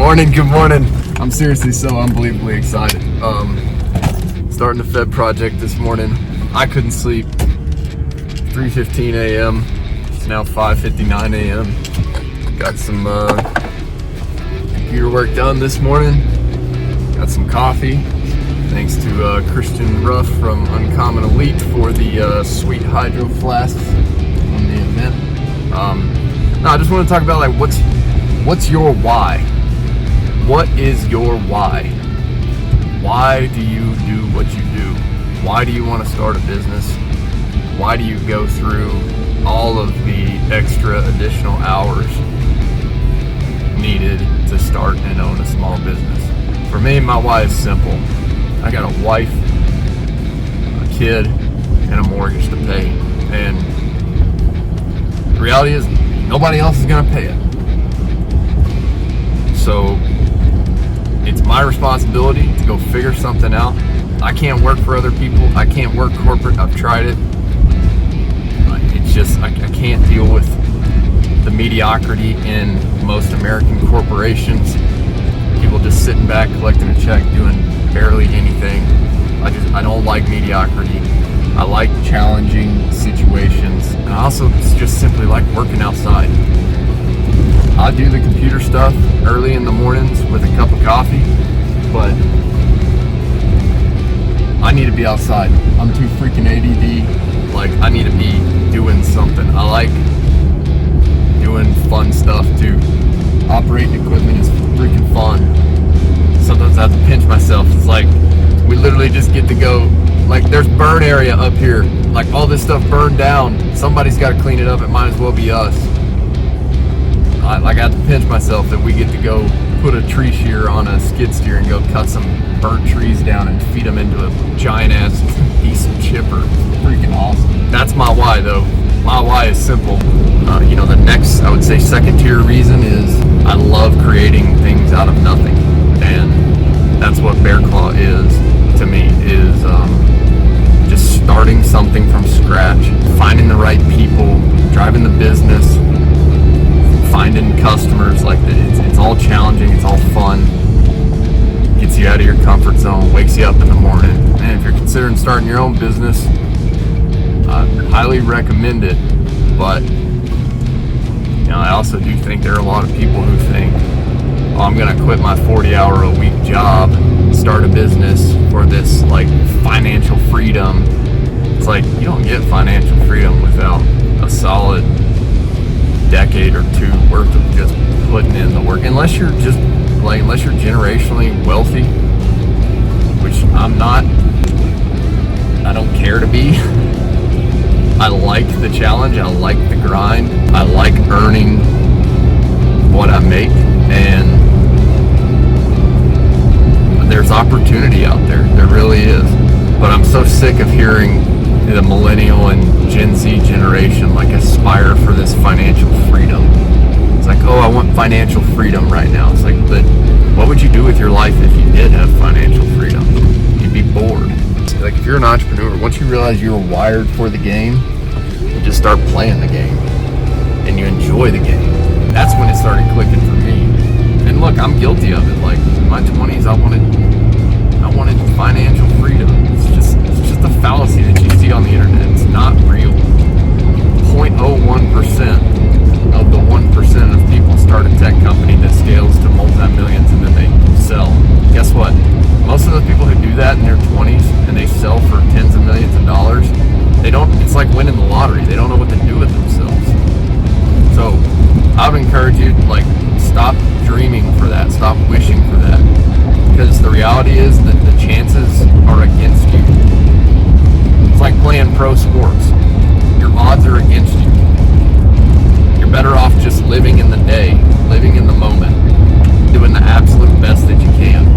Good morning. I'm seriously so unbelievably excited. Starting the Fed project this morning. I couldn't sleep. 3:15 a.m. It's now 5:59 a.m. Got some computer work done this morning. Got some coffee. Thanks to Christian Ruff from Uncommon Elite for the sweet hydro flasks on the event. No, I just want to talk about like what's your why? What is your why? Why do you do what you do? Why do you want to start a business? Why do you go through all of the extra additional hours needed to start and own a small business? For me, my why is simple. I got a wife, a kid, and a mortgage to pay. And the reality is, nobody else is going to pay it. So it's my responsibility to go figure something out. I can't work for other people. I can't work corporate. I've tried it. It's just, I can't deal with the mediocrity in most American corporations. People just sitting back, collecting a check, doing barely anything. I don't like mediocrity. I like challenging situations. And I also just simply like working outside. I do the computer stuff early in the mornings with a cup of coffee, but I need to be outside. I'm too freaking ADD. Like, I need to be doing something. I like doing fun stuff too. Operating equipment is freaking fun. Sometimes I have to pinch myself. It's like, we literally just get to go, like, there's burn area up here. Like, all this stuff burned down. Somebody's got to clean it up. It might as well be us. I have to pinch myself that we get to go put a tree shear on a skid steer and go cut some burnt trees down and feed them into a giant ass piece of chipper. Freaking awesome. That's my why though. My why is simple. The next, I would say, second tier reason is I love creating things out of nothing. And that's what Bear Claw is to me, is just starting something from scratch, finding the right people, driving the business, finding customers. Like, it's all challenging, it's all fun, gets you out of your comfort zone, wakes you up in the morning. And if you're considering starting your own business, I highly recommend it. But I also do think there are a lot of people who think, oh, I'm gonna quit my 40-hour-a-week job, start a business for this like financial freedom. It's like, you don't get financial freedom without a solid decade or two worth of just putting in the work, unless you're generationally wealthy, which I'm not. I don't care to be. I like the challenge, I like the grind, I like earning what I make, and there's opportunity out there really is. But I'm so sick of hearing the millennial and Gen Z generation like aspire for this financial freedom. It's like, oh, I want financial freedom right now. It's like, but what would you do with your life if you did have financial freedom? You'd be bored. Like, if you're an entrepreneur, once you realize you're wired for the game, you just start playing the game and you enjoy the game. That's when it started clicking for me. And look, I'm guilty of it. Like, in my 20s, I wanted financial freedom. It's just a fallacy that you see on the internet. It's not real. 0.01% of the 1% of people start a tech company that scales to multi-millions and then they sell. Guess what? Most of the people who do that in their 20s and they sell for tens of millions of dollars, it's like winning the lottery. They don't know what to do with themselves. So I would encourage you, like, stop dreaming for that. Stop wishing for that. Because the reality is that the chances are against you. It's like playing pro sports. Your odds are against you. You're better off just living in the day, living in the moment, doing the absolute best that you can.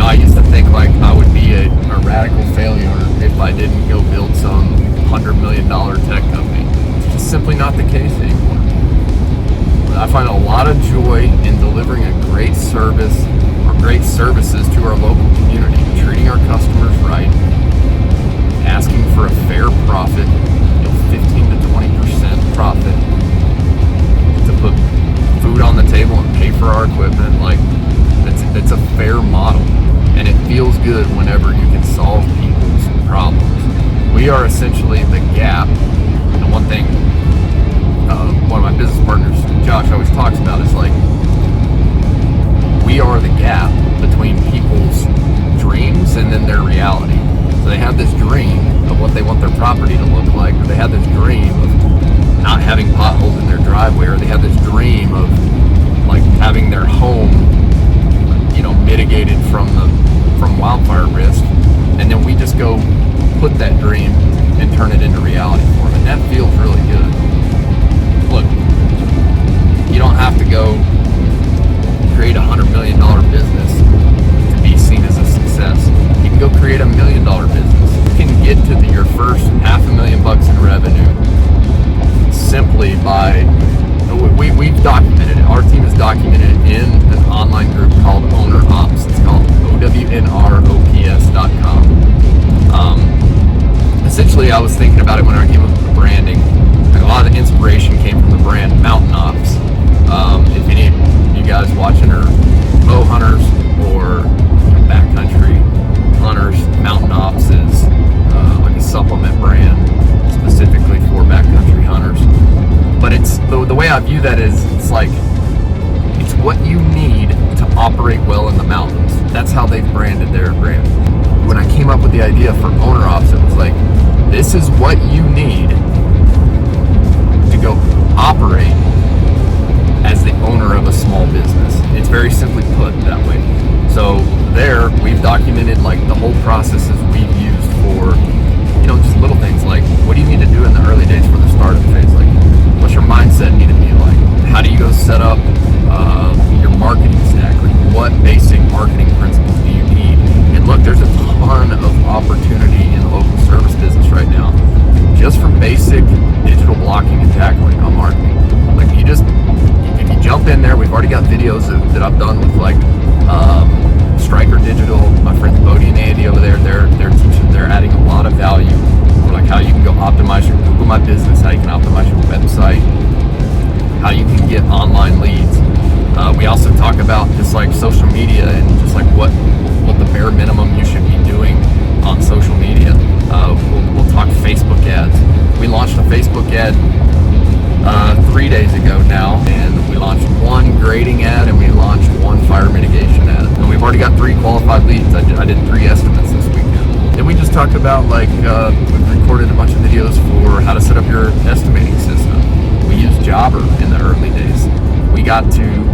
I used to think like I would be a radical failure if I didn't go build some $100 million tech company. It's just simply not the case anymore. I find a lot of joy in delivering a great service or great services to our local community, treating our customers right, asking for a fair profit, 15 to 20% profit, to put food on the table and pay for for our equipment. Like, it's a fair model, and it feels good whenever you can solve people's problems. We are essentially the gap. And one thing one of my business partners, Josh, always talks about is like, we are the gap between people's dreams and then their reality. So they have this dream of what they want their property to look like, or they have this dream of not having potholes in their driveway, or they have this dream of like having their home, mitigated from wildfire risk, and then we just go put that dream and turn it into reality for them, and that feels really good. Look, you don't have to go create $100 million business to be seen as a success. You can go create $1 million business. You can get to your first $500,000 in revenue simply by, we've documented it. Our team has documented it in an online group called Owner Ops. It's called OWNROPS.com. Essentially, I was thinking about it when I came up with the branding. Like, a lot of the inspiration came from the brand Mountain Ops. If any of you guys watching are bow hunters or backcountry hunters, Mountain Ops is like a supplement brand specifically for backcountry hunters. But it's the way I view that is, it's like, it's what you need to operate well in the mountains. That's how they've branded their brand. When I came up with the idea for Owner Ops, it was like, this is what you need to go operate as the owner of a small business. It's very simply put that way. So there, we've documented like the whole processes we've used for, just little things like, what do you need to do in the early days for the startup phase? Like, what's your mindset need to be like? How do you go set up your marketing stack? Like, what basic marketing principles do you need? And look, there's a ton of opportunity in the local service business right now, just for basic digital blocking and tackling on marketing. Like, if you jump in there, we've already got videos that I've done with like Striker Digital, my friends Bodie and Andy over there. They're adding a lot of value for like how you can go optimize your Google My Business, how you can optimize your website, how you can get online leads. We also talk about just like social media and just like what the bare minimum you should be doing on social media. We'll talk Facebook ads. We launched a Facebook ad 3 days ago now, and we launched one grading ad and we launched one fire mitigation ad. And we've already got 3 qualified leads. I did 3 estimates this weekend. Then we just talked about like we've recorded a bunch of videos for how to set up your estimating system. We used Jobber in the early days. We got to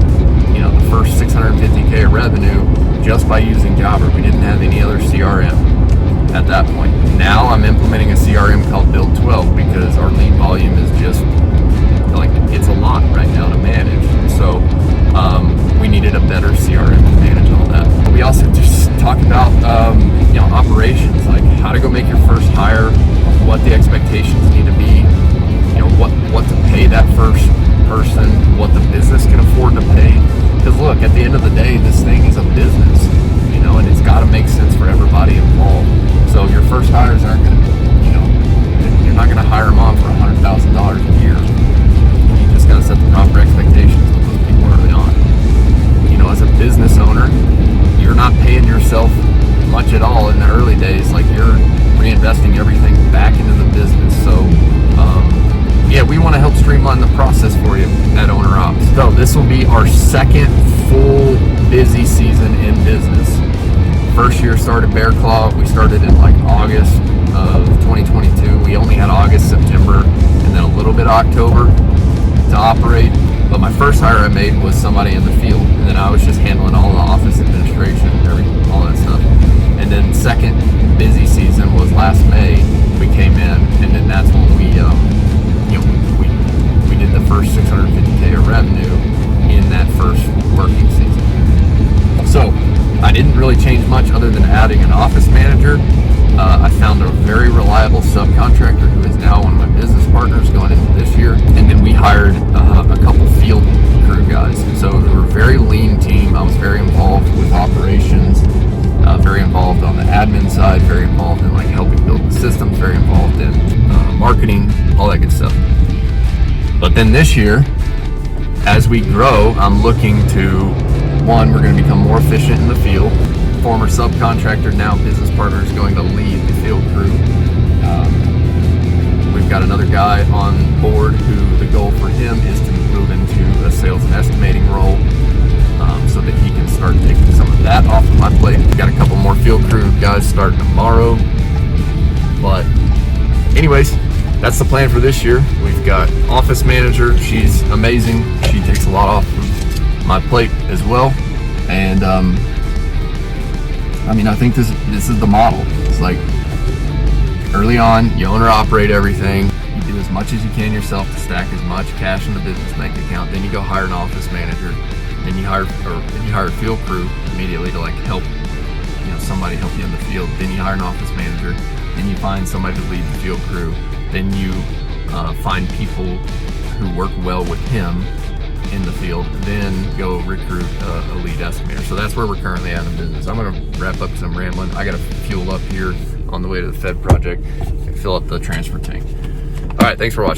the first $650K of revenue just by using Jobber. We didn't have any other CRM at that point. Now I'm implementing a CRM called Build 12 because our lead volume is just like, it's a lot right now to manage. So we needed a better CRM to manage all that. We also just talk about operations, like how to go make your first hire, what the expectations need to be, what to pay that first person, what the business can afford to pay. Because look, at the end of the day, this thing is a business, and it's got to make sense for everybody involved. So your first hires aren't going to, you're not going to hire them on for $100,000 a year. You just got to set the proper expectations with those people early on. As a business owner, you're not paying yourself much at all in the early days. Like, you're reinvesting everything back into the business. So, we want to help streamline the process for you at Owner Ops. So this will be our second full busy season in business. First year started Bear Claw. We started in like August of 2022. We only had August, September, and then a little bit of October to operate. But my first hire I made was somebody in the field, and then I was just handling all the office administration, all that stuff. And then second busy season was last May. We came in, and then that's when we did the first $650K of revenue in that first working season. So I didn't really change much other than adding an office manager. I found a very reliable subcontractor who is now one of my business partners going into this year. And then we hired a couple field crew guys. So we were a very lean team. I was very involved with operations, very involved on the admin side, very involved in like helping build the systems, very involved in marketing, all that good stuff. But then this year, as we grow, I'm looking to, one, we're going to become more efficient in the field. Former subcontractor, now business partner, is going to lead the field crew. We've got another guy on board who the goal for him is to move into a sales and estimating role, so that he can start taking some of that off of my plate. We've got a couple more field crew guys starting tomorrow. But anyways, that's the plan for this year. We've got office manager. She's amazing. She takes a lot off of my plate as well. And I mean, I think this is the model. It's like early on, you own or operate everything. You do as much as you can yourself to stack as much cash in the business bank account. Then you go hire an office manager. Then you hire a field crew immediately to like help, somebody help you in the field. Then you hire an office manager. Then you find somebody to lead the field crew. Then you find people who work well with him in the field. Then go recruit a lead estimator. So that's where we're currently at in business. I'm gonna wrap up because I'm rambling. I gotta fuel up here on the way to the Fed project and fill up the transfer tank. All right, thanks for watching.